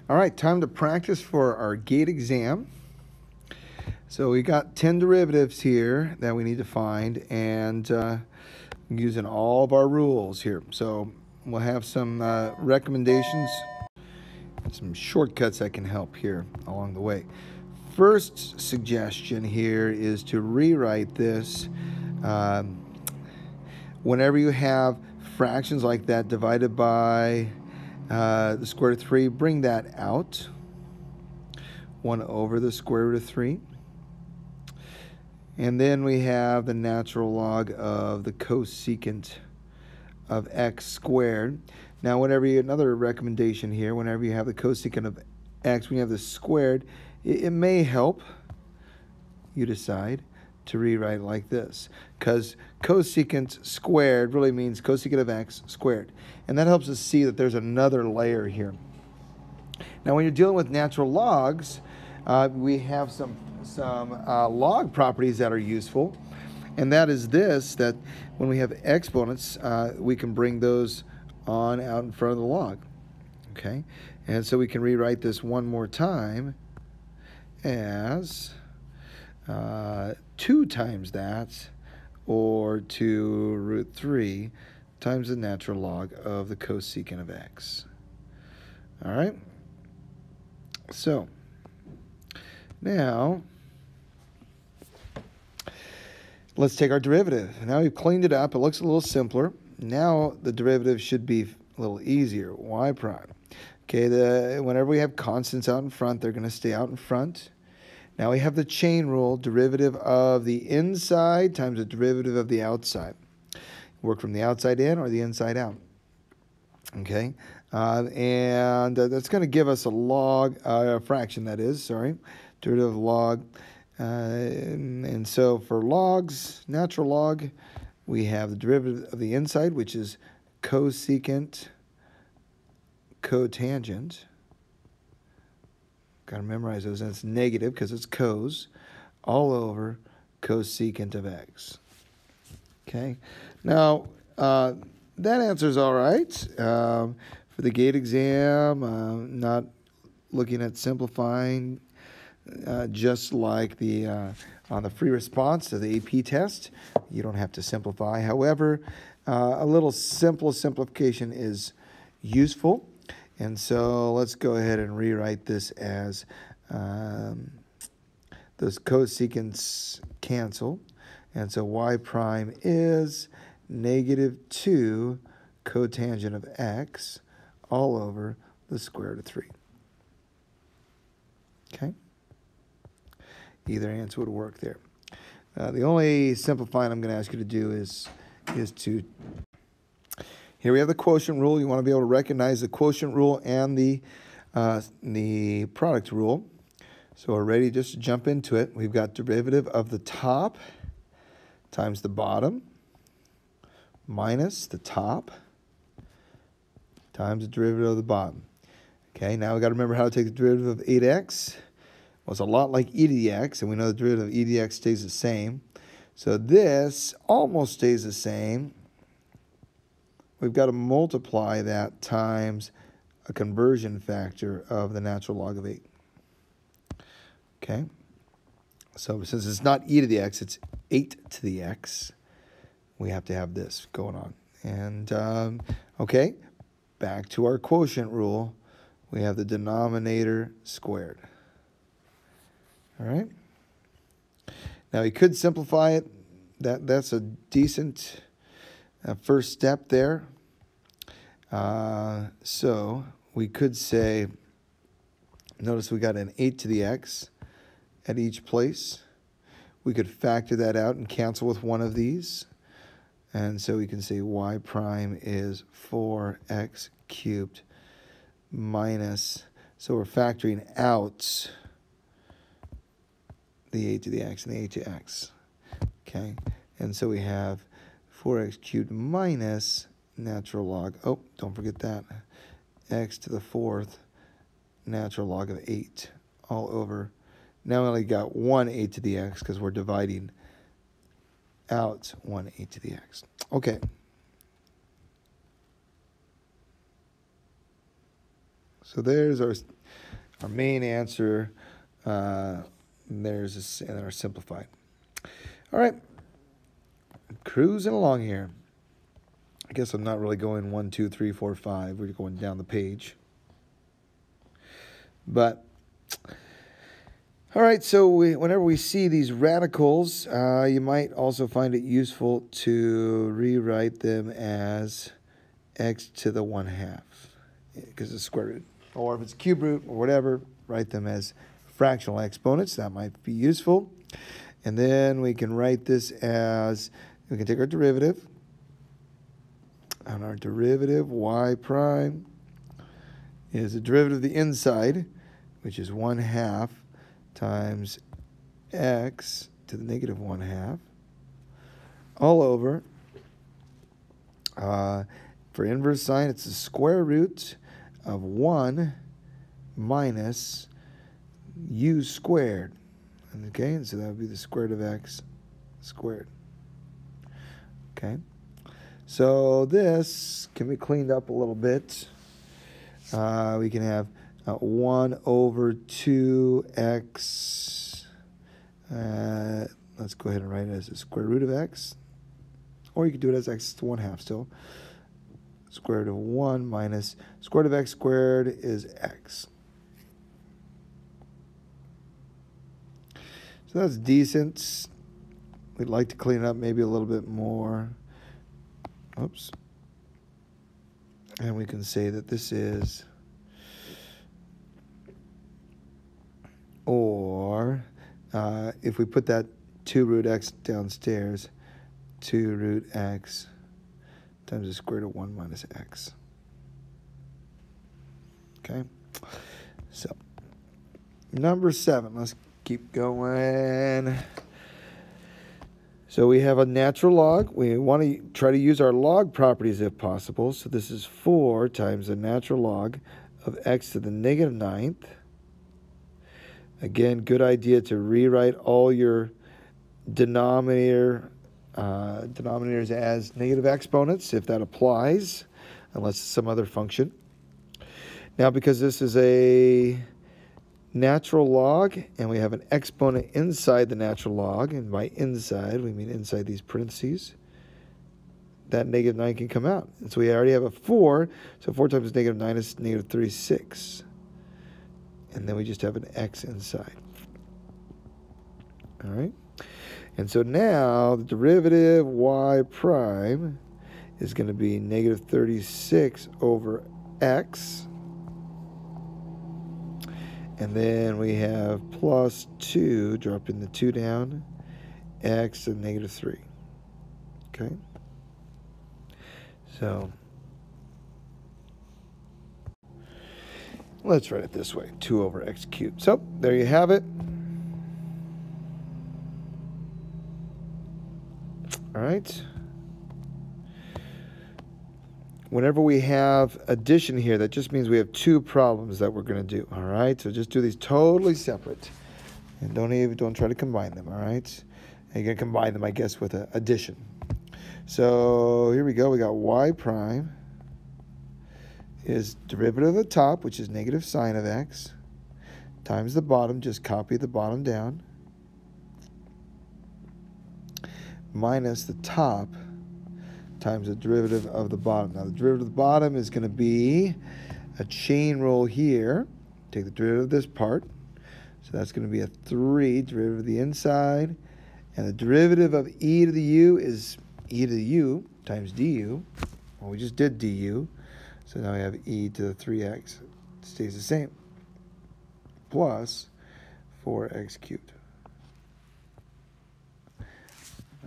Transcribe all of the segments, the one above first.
All right, time to practice for our gate exam. So we got 10 derivatives here that we need to find, and using all of our rules here. So we'll have some recommendations, some shortcuts that can help here along the way. First suggestion here is to rewrite this whenever you have fractions like that divided by the square root of 3, bring that out. 1 over the square root of 3. And then we have the natural log of the cosecant of x squared. Now, whenever you, another recommendation here, whenever you have the cosecant of x, when you have this squared, it may help, you decide, to rewrite it like this. Because cosecant squared really means cosecant of x squared. And that helps us see that there's another layer here. Now, when you're dealing with natural logs, we have some log properties that are useful, and that is this, that when we have exponents, we can bring those on out in front of the log, okay? And so we can rewrite this one more time as 2 times that, or 2 root 3 times the natural log of the cosecant of x. All right? So, now, let's take our derivative. Now we've cleaned it up. It looks a little simpler. Now the derivative should be a little easier. Y prime. Okay, whenever we have constants out in front, they're going to stay out in front. Now we have the chain rule, derivative of the inside times the derivative of the outside. Work from the outside in or the inside out. Okay, and that's going to give us a log, fraction that is, sorry, derivative of log. And so for logs, natural log, we have the derivative of the inside, which is cosecant cotangent. Got to memorize those, and it's negative because it's cos, all over cosecant of x. Okay, now that answer's all right for the gate exam. Not looking at simplifying, just like the on the free response to the AP test, you don't have to simplify. However, a little simplification is useful, and so let's go ahead and rewrite this as those cosecants cancel, and so y prime is -2 cotangent of x all over the square root of 3. Okay? Either answer would work there. The only simplifying I'm going to ask you to do is to... Here we have the quotient rule. You want to be able to recognize the quotient rule and the product rule. So we're ready just to jump into it. We've got derivative of the top times the bottom minus the top times the derivative of the bottom. Okay, now we've got to remember how to take the derivative of 8x. Well, it's a lot like e to the x, and we know the derivative of e to the x stays the same. So this almost stays the same. We've got to multiply that times a conversion factor of the natural log of 8. Okay, so since it's not e to the x, it's 8 to the x, we have to have this going on. And, okay, back to our quotient rule. We have the denominator squared. All right. Now, we could simplify it. That's a decent first step there. So we could say, notice we got an 8 to the x at each place. We could factor that out and cancel with one of these. And so we can say y prime is 4x cubed minus, so we're factoring out the 8 to the x and the 8 to x. Okay, and so we have 4x cubed minus natural log, oh, don't forget that, x to the 4th natural log of 8 all over. Now we only got 1 8 to the x because we're dividing out 1 8 to the x. Okay. So there's our main answer. There's our simplified. All right, cruising along here. I guess I'm not really going 1, 2, 3, 4, 5. We're going down the page. But all right, so whenever we see these radicals, you might also find it useful to rewrite them as x to the 1/2, because it's square root. Or if it's cube root or whatever, write them as fractional exponents. That might be useful. And then we can write this as, we can take our derivative, and our derivative y prime is the derivative of the inside, which is 1/2 times x to the negative 1/2, all over, for inverse sign, it's the square root of 1 minus u squared. Okay, and so that would be the square root of x squared. Okay, so this can be cleaned up a little bit. We can have 1 over 2x. Let's go ahead and write it as the square root of x. Or you could do it as x to 1/2 still. Square root of 1 minus square root of x squared is x. So that's decent. We'd like to clean it up maybe a little bit more. Oops. And we can say that this is, or if we put that 2 root x downstairs, 2 root x times the square root of 1 minus x. Okay, so number 7, let's keep going. So we have a natural log. We want to try to use our log properties if possible. So this is 4 times the natural log of x to the negative 9th. Again, good idea to rewrite all your denominators as negative exponents if that applies, unless it's some other function. Now, because this is a natural log and we have an exponent inside the natural log, and by inside we mean inside these parentheses, that negative 9 can come out. And so we already have a 4, so 4 times negative 9 is negative 36. And then we just have an x inside. All right? And so now the derivative y prime is going to be negative 36 over x. And then we have plus 2, dropping the 2 down, x to negative 3. Okay? So let's write it this way, 2 over x cubed. So there you have it. All right. Whenever we have addition here, that just means we have 2 problems that we're going to do. All right. So just do these totally separate, and don't try to combine them. All right. And you're going to combine them, I guess, with addition. So here we go. We got y prime is derivative of the top, which is negative sine of x, times the bottom. Just copy the bottom down, minus the top times the derivative of the bottom. Now the derivative of the bottom is going to be a chain rule here. Take the derivative of this part. So that's going to be a 3, derivative of the inside. And the derivative of e to the u is e to the u times du. Well, we just did du. So now we have e to the 3x. It stays the same. Plus 4x cubed.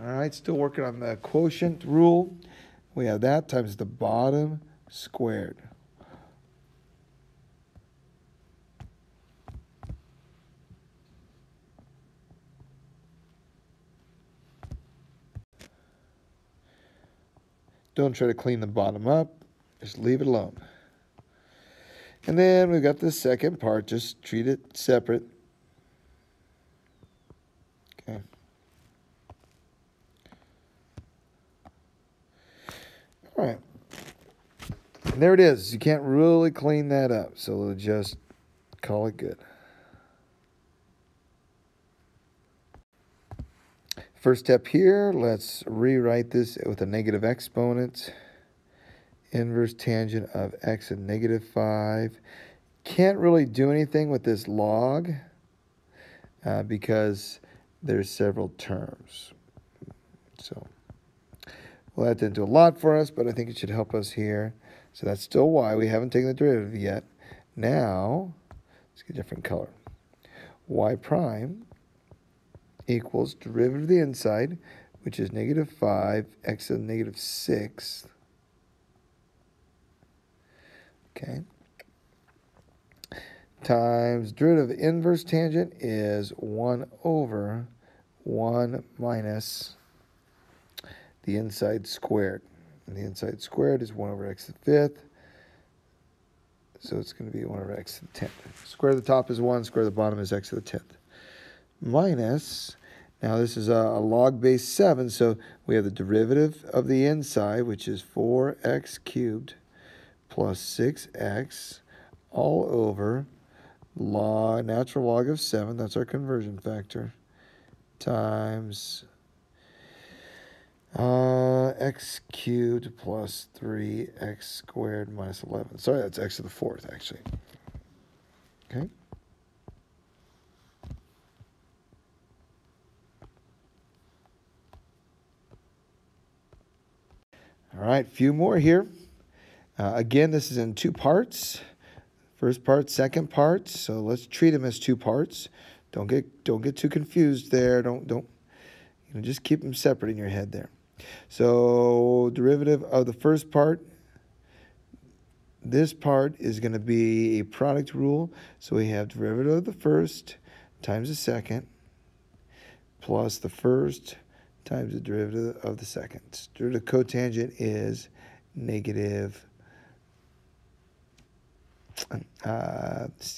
All right, still working on the quotient rule. We have that times the bottom squared. Don't try to clean the bottom up. Just leave it alone. And then we've got the second part. Just treat it separate. Okay. All right. And there it is. You can't really clean that up, so we'll just call it good. First step here, let's rewrite this with a negative exponent. Inverse tangent of x at -5. Can't really do anything with this log because there's several terms. So, well, that didn't do a lot for us, but I think it should help us here. So that's still y. We haven't taken the derivative yet. Now, let's get a different color. Y prime equals derivative of the inside, which is -5, x to the -6. Okay. Times derivative of inverse tangent is 1 over 1 minus the inside squared. And the inside squared is 1 over x to the 5th. So it's going to be 1 over x to the 10th. Square of the top is 1, square of the bottom is x to the 10th. Minus, now this is a log base 7, so we have the derivative of the inside, which is 4x cubed plus 6x all over natural log of 7, that's our conversion factor, times x cubed plus 3x squared minus 11. Sorry, that's x to the 4th, actually. Okay. All right, few more here. Again, this is in 2 parts. First part, second part. So let's treat them as 2 parts. Don't get too confused there. Don't just keep them separate in your head there. So derivative of the first part. This part is going to be a product rule. So we have derivative of the first times the second plus the first times the derivative of the second. Derivative cotangent is negative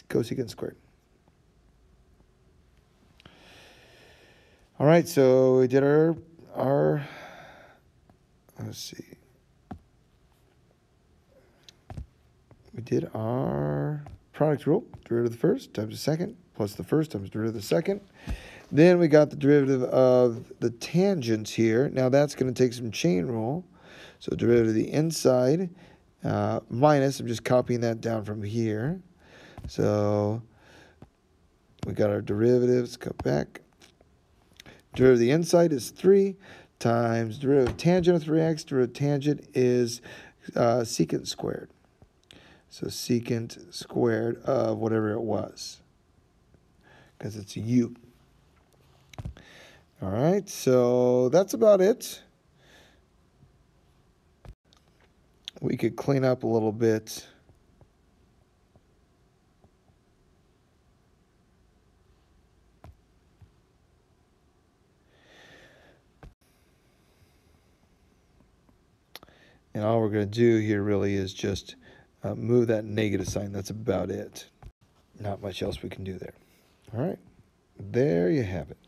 cosecant squared. All right, so we did our let's see. We did our product rule. Derivative of the first times the second plus the first times derivative of the second. Then we got the derivative of the tangents here. Now that's going to take some chain rule. So derivative of the inside minus, I'm just copying that down from here. So we got our derivatives, go back. Derivative of the inside is 3 times derivative of tangent of 3x. Derivative of tangent is secant squared. So secant squared of whatever it was, because it's u. All right, so that's about it. We could clean up a little bit. And all we're going to do here really is just move that negative sign. That's about it. Not much else we can do there. All right, there you have it.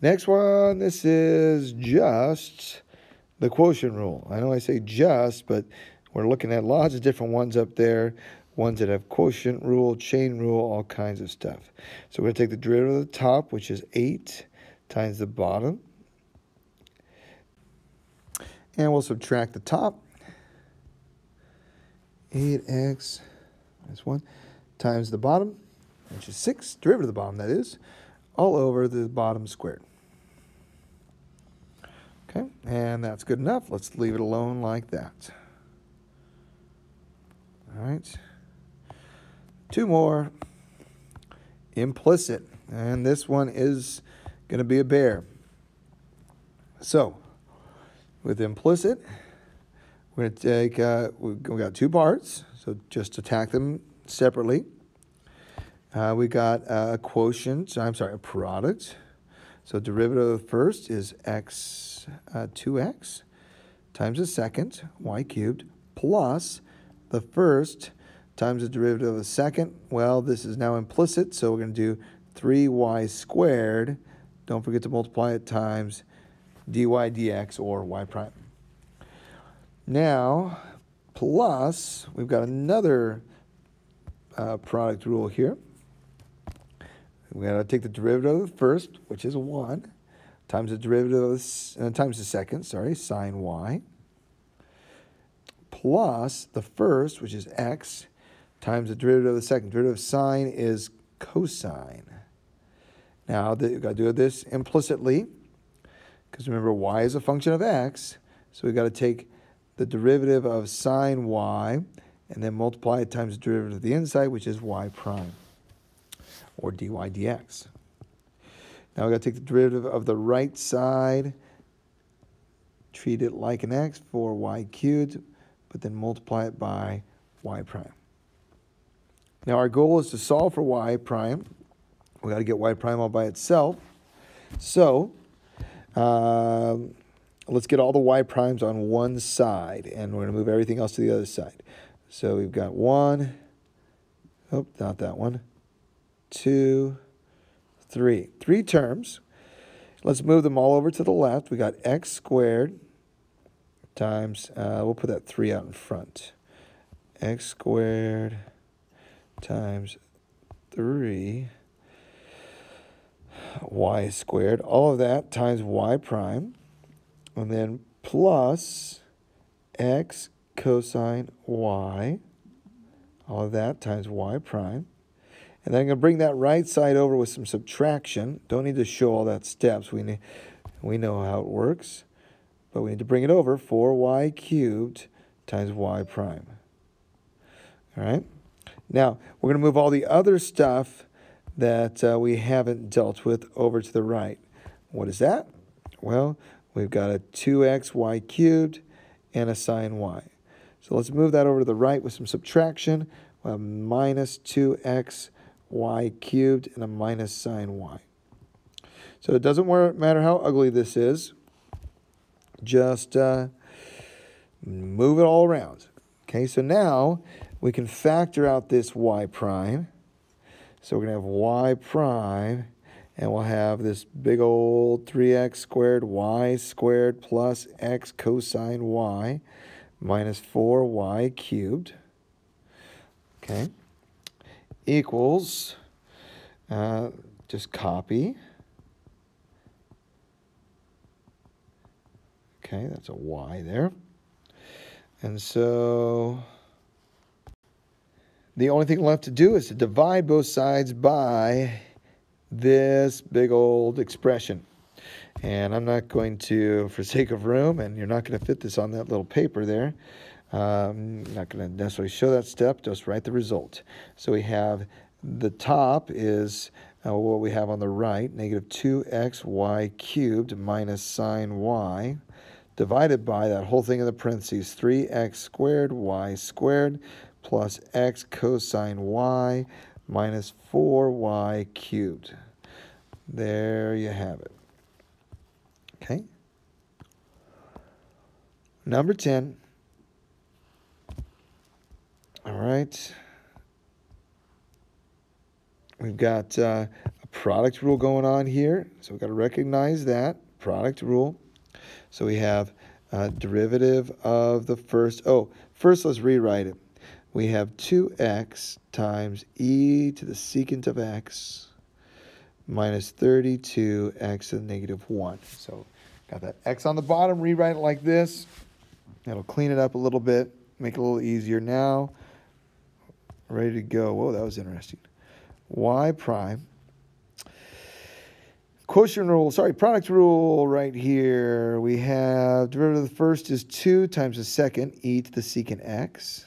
Next one, this is just the quotient rule. I know I say just, but we're looking at lots of different ones up there. Ones that have quotient rule, chain rule, all kinds of stuff. So we're going to take the derivative of the top, which is 8, times the bottom. And we'll subtract the top. 8x minus 1 times the bottom, which is 6, derivative of the bottom, that is, all over the bottom squared. Okay, and that's good enough. Let's leave it alone like that. All right. 2 more. Implicit. And this one is going to be a bear. So, with implicit, we're going to take, we've got 2 parts, so just attack them separately. We got a quotient, a product. So derivative of the first is x, 2x, times the second, y cubed, plus the first times the derivative of the second. Well, this is now implicit, so we're going to do 3y squared. Don't forget to multiply it times dy dx, or y prime. Now, plus, we've got another product rule here. We got to take the derivative of the first, which is 1, times the derivative of times the second, sine y, plus the first, which is x, times the derivative of the second. Derivative of sine is cosine. Now, we've got to do this implicitly, because remember, y is a function of x, so we've got to take the derivative of sine y and then multiply it times the derivative of the inside, which is y prime, or dy dx. Now we've got to take the derivative of the right side, treat it like an x for y cubed, but then multiply it by y prime. Now our goal is to solve for y prime. We've got to get y prime all by itself. So let's get all the y primes on one side, and we're going to move everything else to the other side. So we've got 1, oh, not that one, 2, 3. 3 terms. Let's move them all over to the left. We got x squared times, we'll put that 3 out in front. X squared times 3 y squared, all of that times y prime, and then plus x cosine y, all of that times y prime. And then I'm going to bring that right side over with some subtraction. Don't need to show all that steps. We know how it works. But we need to bring it over, 4y cubed times y prime. All right? Now, we're going to move all the other stuff that we haven't dealt with over to the right. What is that? Well, we've got a 2xy cubed and a sine y. So let's move that over to the right with some subtraction. We'll have minus 2x y cubed and a minus sine y. So it doesn't matter how ugly this is. Just move it all around. Okay, so now we can factor out this y prime. So we're going to have y prime, and we'll have this big old 3x squared y squared plus x cosine y minus 4y cubed. Okay, equals, just copy. Okay, that's a y there. And so the only thing left to do is to divide both sides by this big old expression. And I'm not going to, for sake of room, and you're not going to fit this on that little paper there, I'm not going to necessarily show that step, just write the result. So we have the top is what we have on the right, negative 2xy cubed minus sine y, divided by that whole thing in the parentheses, 3x squared y squared plus x cosine y minus 4y cubed. There you have it. Okay. Number 10. All right. We've got a product rule going on here. So we've got to recognize that product rule. So we have derivative of the first. Oh, first let's rewrite it. We have 2x times e to the secant of x minus 32x to the negative 1. So got that x on the bottom, rewrite it like this. That'll clean it up a little bit, make it a little easier. Now, ready to go. Whoa, that was interesting. Y prime. Quotient rule, product rule right here. We have derivative of the first is 2 times the second, e to the secant x,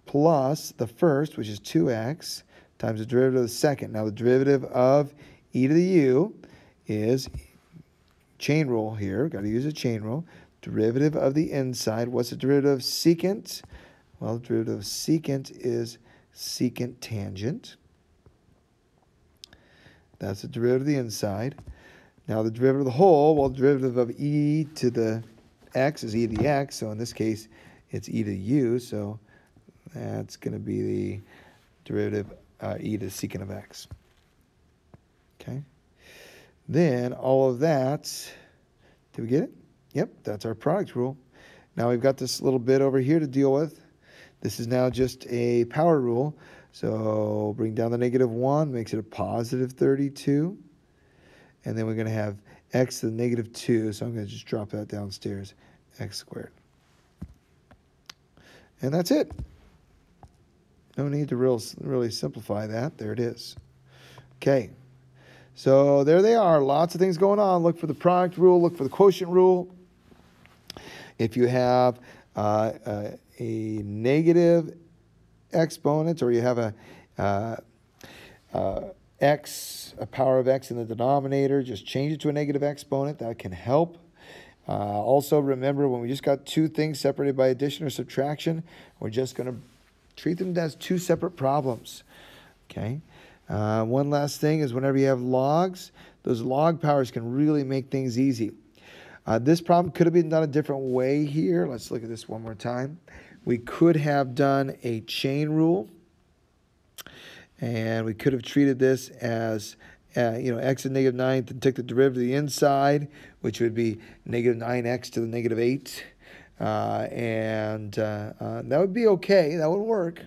plus the first, which is 2x, times the derivative of the second. Now the derivative of e to the u is chain rule here. Got to use a chain rule. Derivative of the inside. What's the derivative of secant? Well, the derivative of secant is secant tangent. That's the derivative of the inside. Now the derivative of the whole, well, the derivative of e to the x is e to the x. So in this case, it's e to the u. So that's going to be the derivative e to the secant of x. Okay. Then all of that, did we get it? Yep, that's our product rule. Now we've got this little bit over here to deal with. This is now just a power rule. So bring down the -1, makes it a positive 32. And then we're going to have x to the -2. So I'm going to just drop that downstairs, x squared. And that's it. No need to really simplify that. There it is. Okay. So there they are. Lots of things going on. Look for the product rule. Look for the quotient rule. If you have a negative exponent, or you have a power of x in the denominator, just change it to a negative exponent. That can help. Also, remember, when we just got two things separated by addition or subtraction, we're just going to treat them as two separate problems. Okay. One last thing is, whenever you have logs, those log powers can really make things easy. This problem could have been done a different way here. Let's look at this one more time. We could have done a chain rule, and we could have treated this as x to the -9th, and took the derivative of the inside, which would be -9x to the -8. That would be okay. That would work.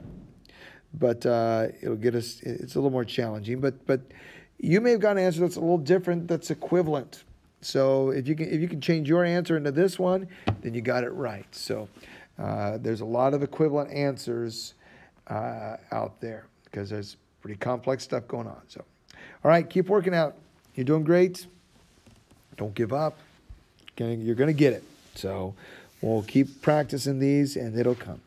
But it'll get us, it's a little more challenging. But you may have got an answer that's a little different, that's equivalent. So if you can change your answer into this one, then you got it right. So there's a lot of equivalent answers out there, because there's pretty complex stuff going on. So, all right, keep working out. You're doing great. Don't give up. You're going to get it. So we'll keep practicing these, and it'll come.